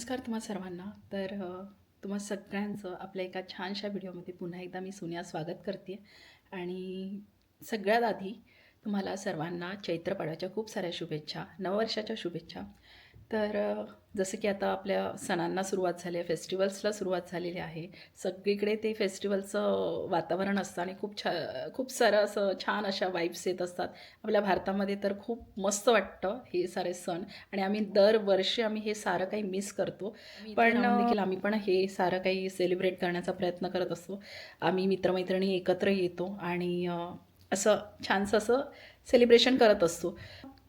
नमस्कार तुम्हा सर्वांना. तुम्हा सगळ्यांचं आपल्या एका छानशा व्हिडिओमध्ये पुन्हा एकदा मी सोनिया स्वागत करते आणि सगळ्यात आधी तुम्हाला सर्वांना चैत्रपाडाच्या खूप साऱ्या शुभेच्छा, नववर्षाच्या शुभेच्छा. जसं की आता आपल्या सणांना सुरुवात झाली आहे, फेस्टिवल्सला सुरुवात झालेली आहे. सगळीकडे ते फेस्टिवलचं वातावरण असतं आणि खूप सारं असं छान अशा वाईब्स येत असतात. आपल्या भारतामध्ये तर खूप मस्त वाटतं हे सारे सण आणि दरवर्षी आम्ही हे सारं काही मिस करतो. पण देखील आम्ही पण हे सारं काही सेलिब्रेट करण्याचा प्रयत्न करत असतो. आम्ही मित्रमैत्रिणी एकत्र येतो आणि असं छानसं असं सेलिब्रेशन करत असतो.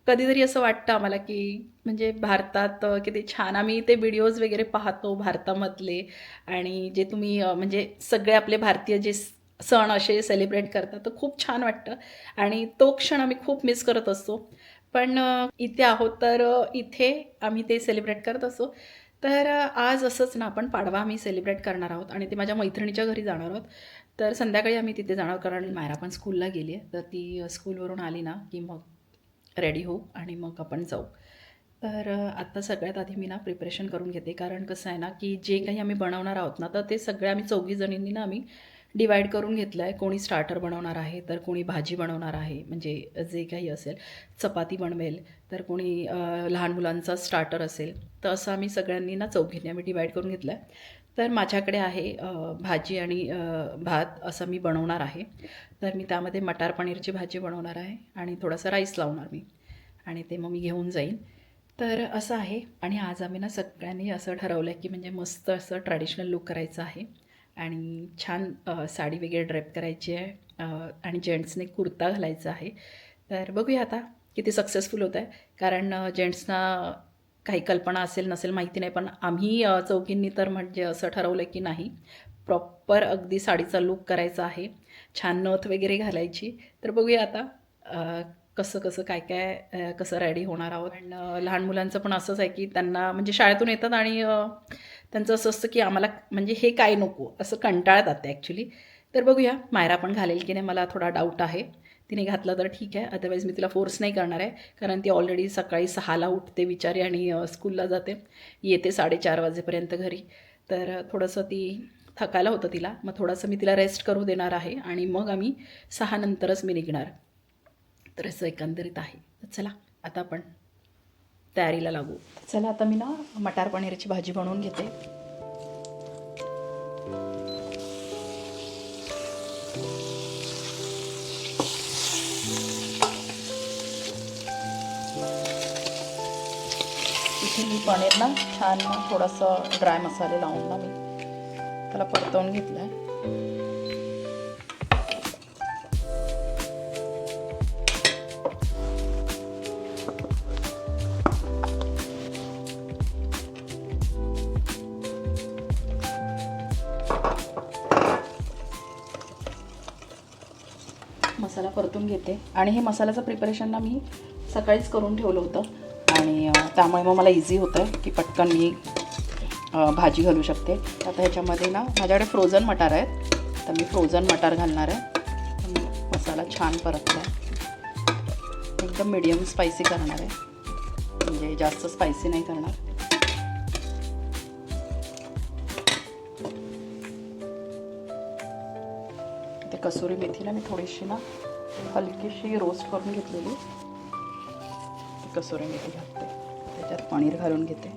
कधीतरी असं वाटतं आम्हाला की म्हणजे भारतात किती छान आम्ही ते व्हिडिओज वगैरे पाहतो भारतामधले आणि जे तुम्ही म्हणजे सगळे आपले भारतीय जे सण असे सेलिब्रेट करतात तर खूप छान वाटतं आणि तो क्षण आम्ही खूप मिस करत असतो. पण इथे आहोत इथे आम्ही ते सेलिब्रेट करत असतो. आज असंच ना आपण पाडवा आम्ही सेलिब्रेट करणार आहोत आणि ते माझ्या मैत्रिणीच्या घरी जाणार आहोत. तर संध्याकाळी आम्ही तिथे जाणार कारण मायरा पण स्कूलला गेली आहे. तर ती स्कूलवरून आली ना की मग रेडी होऊ आणि मग आपण जाऊ. आत्ता सगळ्यात आधी मी ना प्रिपरेशन करून घेते कारण कसं आहे ना की जे काही आम्ही बनवणार आहोत ना तर ते सगळे आम्ही चौघीजणींनी ना आम्ही डिवाईड करून घेतलं आहे. कोणी स्टार्टर बनवणार आहे, तर कोणी भाजी बनवणार आहे, म्हणजे जे काही असेल, चपाती बनवेल, तर कोणी लहान मुलांचा स्टार्टर असेल. तर असं आम्ही सगळ्यांनी ना चौघींनी आम्ही डिवाईड करून घेतलं आहे. तर माझ्याकडे आहे भाजी आणि भात असं मी बनवणार आहे. तर मी त्यामध्ये मटार पनीरची भाजी बनवणार आहे आणि थोडासा राईस लावणार मी आणि ते मग मी घेऊन जाईन. तर असं आहे आणि आज आम्ही ना सगळ्यांनी असं ठरवलं आहे की म्हणजे मस्त असं ट्रॅडिशनल लूक करायचं आहे आणि छान साडी वगैरे ड्रेप करायची आहे आणि जेंट्सने कुर्ता घालायचा आहे. तर बघूया आता किती सक्सेसफुल होत आहे कारण जेंट्सना काही कल्पना असेल नसेल माहिती नाही, पण आम्ही चौघींनी तर म्हणजे असं ठरवलं की नाही, प्रॉपर अगदी साडीचा लूक करायचा आहे, छान नथ वगैरे घालायची. तर बघूया आता कसं कसं काय काय कसं रेडी होणार आहोत. पण लहान मुलांचं पण असंच आहे की त्यांना म्हणजे शाळेतून येतात आणि त्यांचं असं असतं की आम्हाला म्हणजे हे काय नको असं कंटाळतात ते ॲक्च्युली. तर बघूया मायरा पण घालेल की नाही, मला थोडा डाऊट आहे. तिने घातलं तर ठीक आहे, अदरवाईज मी तिला फोर्स नाही करणार आहे कारण ती ऑलरेडी सकाळी 6ला उठते बिचारी आणि स्कूलला जाते, येते 4:30 वाजेपर्यंत घरी. तर थोडंसं ती थकायला होतं तिला, मग थोडंसं मी तिला रेस्ट करू देणार आहे आणि मग आम्ही 6 नंतरच मी निघणार. तर असं एकंदरीत आहे. तर चला आता आपण तयारीला लागू. चला आता मी ना मटार पनीरची भाजी बनवून घेते. इथे मी पनीर ना छान थोडंसं ड्राय मसाले लावून ना मी त्याला परतवून घेतलं आहे. मसाला परतून घेते आणि हे मसाल्याचं प्रिपरेशन ना मी सकाळीच करून ठेवलं होतं आणि त्यामुळे मग मला इझी होतं आहे की पटकन मी भाजी घालू शकते. आता ह्याच्यामध्ये ना माझ्याकडे फ्रोझन मटार आहेत, तर मी फ्रोझन मटार घालणार आहे. मसाला छान परतला आहे, एकदम मीडियम स्पायसी करणार आहे, म्हणजे जास्त स्पायसी नाही करणार. ते कसुरी मेथीला मी थोडीशी ना हलकीशी रोस्ट करून घेतलेली कसुरी मेथी घालते, त्याच्यात पनीर घालून घेते.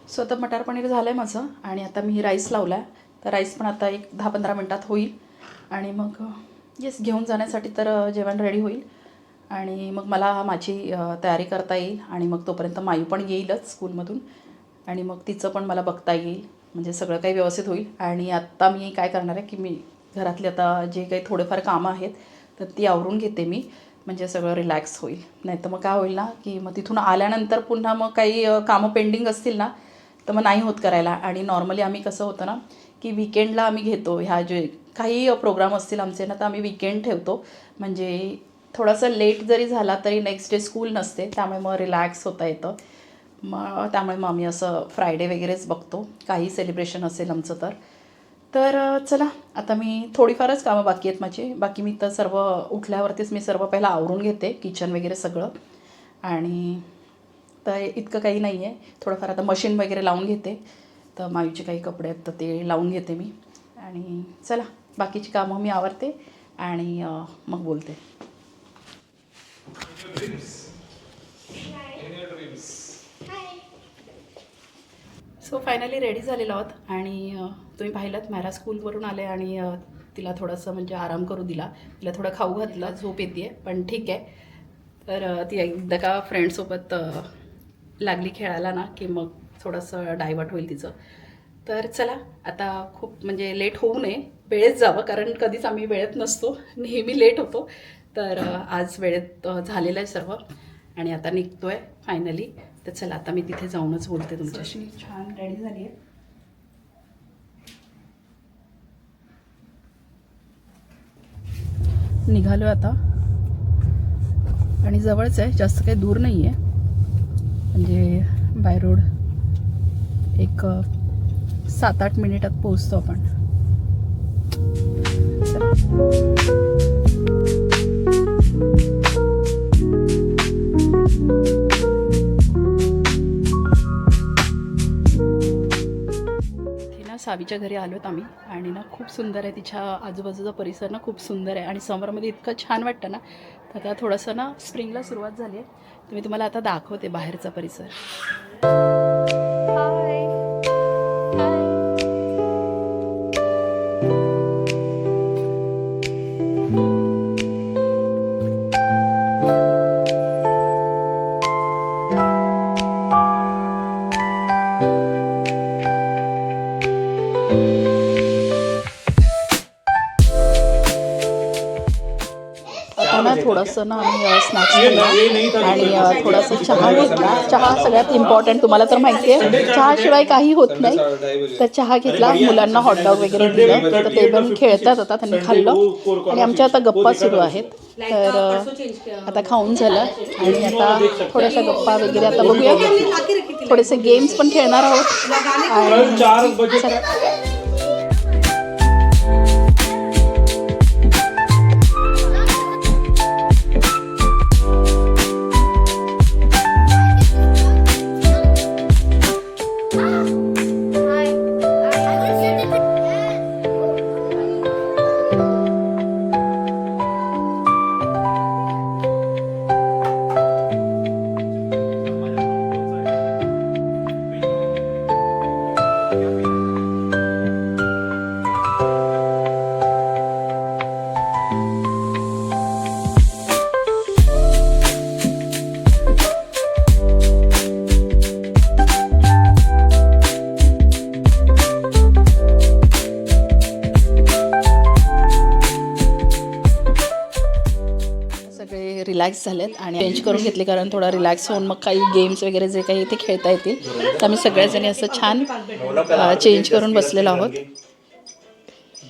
सो आता मटार पनीर झालं आहे माझं आणि आता मी राईस लावला आहे. तर राईस पण आता एक 10-15 मिनटात होईल आणि मग येस घेऊन जाण्यासाठी तर जेवण रेडी होईल आणि मग मला माझी तयारी करता येईल आणि मग तोपर्यंत मायू पण येईलच स्कूलमधून आणि मग तिचं पण मला बघता येईल, म्हणजे सगळं काही व्यवस्थित होईल. आणि आत्ता मी काय करणार आहे की मी घरातले आता जे काही थोडेफार कामं आहेत तर ती आवरून घेते मी, म्हणजे सगळं रिलॅक्स होईल. नाही तर मग काय होईल ना की मग तिथून आल्यानंतर पुन्हा मग काही कामं पेंडिंग असतील ना तर मग नाही होत करायला. आणि नॉर्मली आम्ही कसं होतं ना की विकेंडला आम्ही घेतो ह्या जे काही प्रोग्राम असतील आमचे ना, तर आम्ही विकेंड ठेवतो, म्हणजे थोडंसं लेट जरी झाला तरी नेक्स्ट डे स्कूल नसते, त्यामुळे मग रिलॅक्स होता येतं. त्यामुळे मग आम्ही असं फ्रायडे वगैरेच बघतो काही सेलिब्रेशन असेल आमचं तर. तर चला आता मी थोडीफारच कामं बाकी आहेत माझी. बाकी मी तर सर्व उठल्यावरतीच मी सर्व पहिला आवरून घेते किचन वगैरे सगळं. आणि तर इतकं काही नाही आहे. थोडंफार आता मशीन वगैरे लावून घेते. तर मायूचे काही कपडे आहेत तर ते लावून घेते मी. आणि चला बाकीची कामं मी आवरते आणि मग बोलते. सो फायनली रेडी झालेलो आहोत आणि तुम्ही पाहिलात मॅरा स्कूलवरून आले आणि तिला थोडंसं म्हणजे आराम करू दिला. तिला थोडं खाऊ घातला, झोप येते आहे पण ठीक आहे. तर ती एकदा का फ्रेंडसोबत लागली खेळायला ना की मग थोडंसं डायवर्ट होईल तिचं. तर चला आता खूप म्हणजे लेट होऊ नये, वेळेत जावं, कारण कधीच आम्ही वेळेत नसतो, नेहमी लेट होतो. तर आज वेळेत झालेलं आहे सर्व आणि आता निघतो आहे फायनली. तर चला आता मी तिथे जाऊनच बोलते तुमच्याशी. छान रेडी झाली आहे. निघालो आता आणि जवळच आहे, जास्त काही दूर नाही आहे. म्हणजे बाय रोड एक 7-8 मिनिटात पोहोचतो आपण. सावीच्या घरी आलोत आम्ही आणि ना खूप सुंदर आहे. तिच्या आजूबाजूचा परिसर ना खूप सुंदर आहे आणि समरमध्ये इतकं छान वाटतं ना. तर आता थोडंसं ना स्प्रिंगला सुरुवात झाली आहे. तर मी तुम्हाला आता दाखवते बाहेरचा परिसर. थोडंसं ना आम्ही स्नॅक्स घेतला आणि थोडंसं चहा घेतला. चहा सगळ्यात इम्पॉर्टंट, तुम्हाला तर माहिती आहे चहाशिवाय काही होत नाही. तर चहा घेतला, मुलांना हॉटडॉग वगैरे दिलं. तर ते पण खेळतात आता, त्यांनी खाल्लं आणि आमच्या आता गप्पा सुरू आहेत. तर आता खाऊन झालं आणि आता थोड्याशा गप्पा वगैरे आता बघूया. थोडेसे गेम्स पण खेळणार आहोत आणि रिलॅक्स झालेत आणि चेंज करून घेतले, कारण थोडा रिलॅक्स होऊन मग काही गेम्स वगैरे जे काही ते खेळता येतील. तर आम्ही सगळ्याजणी असं छान चेंज करून बसलेलो आहोत.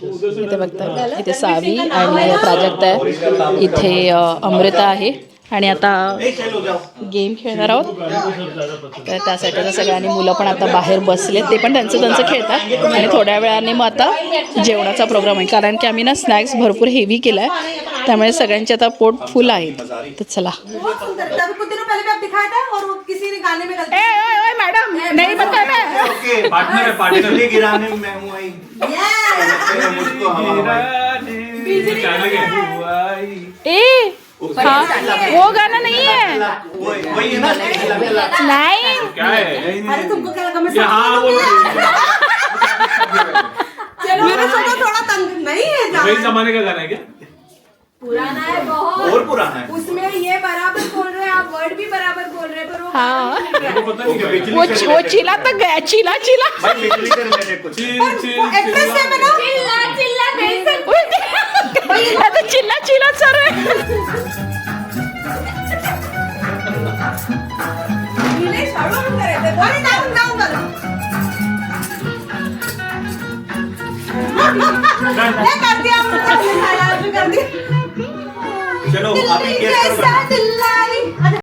इथे बघता, इथे सावी आणि प्राजक्ता आहे, इथे अमृता आहे आणि आता गेम खेळणार आहोत. तर त्यासाठी आता सगळ्यांनी मुलं पण आता बाहेर बसले, ते पण त्यांचं खेळतात आणि थोड्या वेळाने मग आता जेवणाचा प्रोग्राम आहे, कारण की आम्ही ना स्नॅक्स भरपूर हेवी केला आहे, त्यामुळे सगळ्यांचे आता पोट फुल आहेत. तर चला मॅडम नाही ए वो गाना नहीं है, नहीं अरे तुमको क्या लगा मैं मेरे सोचा थोड़ा तंग नहीं है, वही जमाने का गाना है क्या? पुराना है, बहुत और पुराना है. उसमें ये बराबर बोल रहे हैं आप, वर्ड भी बराबर बोल रहे हैं, पर वो हाँ वो चिल्ला तक गया, चिल्ला चिल्ला चिल्ला सर चलो अभी कैसा दिल